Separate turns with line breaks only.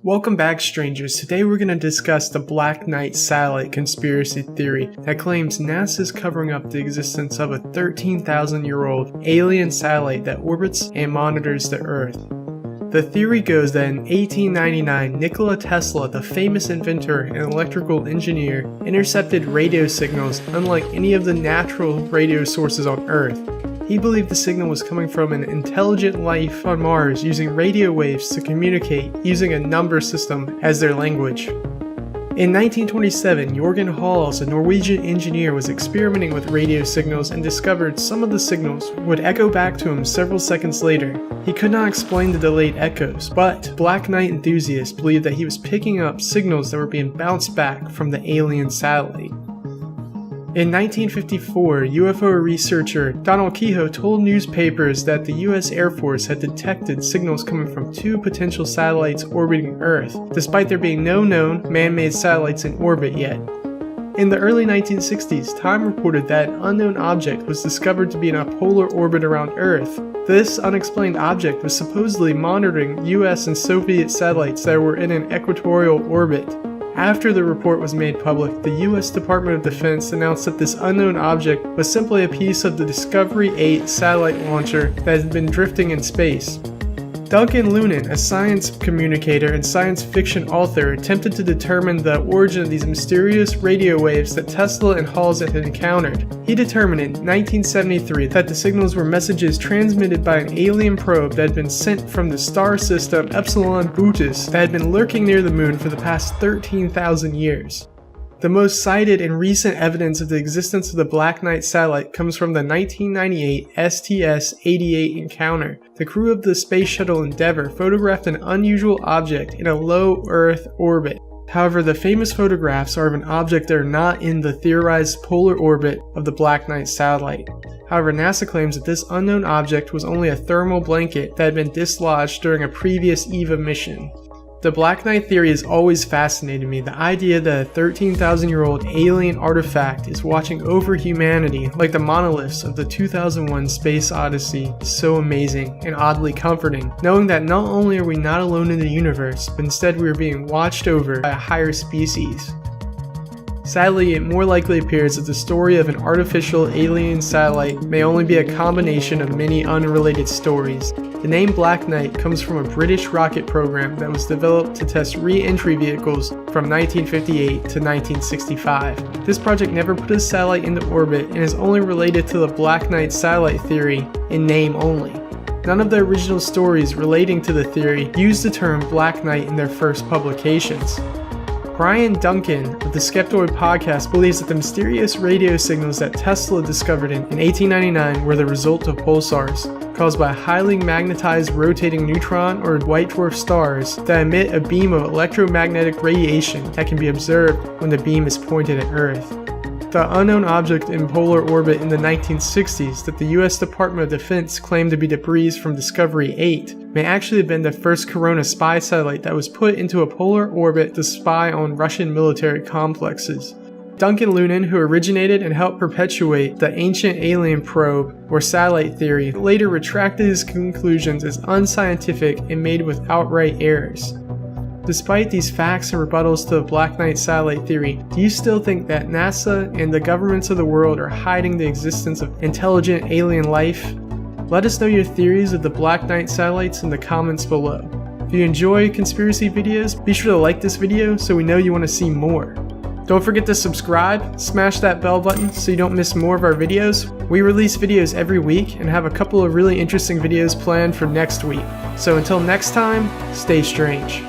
Welcome back, strangers. Today we're going to discuss the Black Knight satellite conspiracy theory that claims NASA is covering up the existence of a 13,000-year-old alien satellite that orbits and monitors the Earth. The theory goes that in 1899, Nikola Tesla, the famous inventor and electrical engineer, intercepted radio signals unlike any of the natural radio sources on Earth. He believed the signal was coming from an intelligent life on Mars using radio waves to communicate using a number system as their language. In 1927, Jørgen Hals, a Norwegian engineer, was experimenting with radio signals and discovered some of the signals would echo back to him several seconds later. He could not explain the delayed echoes, but Black Knight enthusiasts believed that he was picking up signals that were being bounced back from the alien satellite. In 1954, UFO researcher Donald Keyhoe told newspapers that the US Air Force had detected signals coming from two potential satellites orbiting Earth, despite there being no known man-made satellites in orbit yet. In the early 1960s, Time reported that an unknown object was discovered to be in a polar orbit around Earth. This unexplained object was supposedly monitoring US and Soviet satellites that were in an equatorial orbit. After the report was made public, the US Department of Defense announced that this unknown object was simply a piece of the Discovery 8 satellite launcher that had been drifting in space. Duncan Lunan, a science communicator and science fiction author, attempted to determine the origin of these mysterious radio waves that Tesla and Hals had encountered. He determined in 1973 that the signals were messages transmitted by an alien probe that had been sent from the star system Epsilon Bootis that had been lurking near the moon for the past 13,000 years. The most cited and recent evidence of the existence of the Black Knight satellite comes from the 1998 STS-88 encounter. The crew of the Space Shuttle Endeavour photographed an unusual object in a low Earth orbit. However, the famous photographs are of an object that are not in the theorized polar orbit of the Black Knight satellite. However, NASA claims that this unknown object was only a thermal blanket that had been dislodged during a previous EVA mission. The Black Knight theory has always fascinated me. The idea that a 13,000-year-old alien artifact is watching over humanity like the monoliths of the 2001 Space Odyssey is so amazing and oddly comforting, knowing that not only are we not alone in the universe, but instead we are being watched over by a higher species. Sadly, it more likely appears that the story of an artificial alien satellite may only be a combination of many unrelated stories. The name Black Knight comes from a British rocket program that was developed to test re-entry vehicles from 1958 to 1965. This project never put a satellite into orbit and is only related to the Black Knight satellite theory in name only. None of the original stories relating to the theory used the term Black Knight in their first publications. Brian Duncan of the Skeptoid podcast believes that the mysterious radio signals that Tesla discovered in 1899 were the result of pulsars, caused by highly magnetized rotating neutron or white dwarf stars that emit a beam of electromagnetic radiation that can be observed when the beam is pointed at Earth. The unknown object in polar orbit in the 1960s that the US Department of Defense claimed to be debris from Discovery 8 may actually have been the first Corona spy satellite that was put into a polar orbit to spy on Russian military complexes. Duncan Lunan, who originated and helped perpetuate the ancient alien probe or satellite theory, later retracted his conclusions as unscientific and made with outright errors. Despite these facts and rebuttals to the Black Knight satellite theory, do you still think that NASA and the governments of the world are hiding the existence of intelligent alien life? Let us know your theories of the Black Knight satellites in the comments below. If you enjoy conspiracy videos, be sure to like this video so we know you want to see more. Don't forget to subscribe, smash that bell button so you don't miss more of our videos. We release videos every week and have a couple of really interesting videos planned for next week. So until next time, stay strange.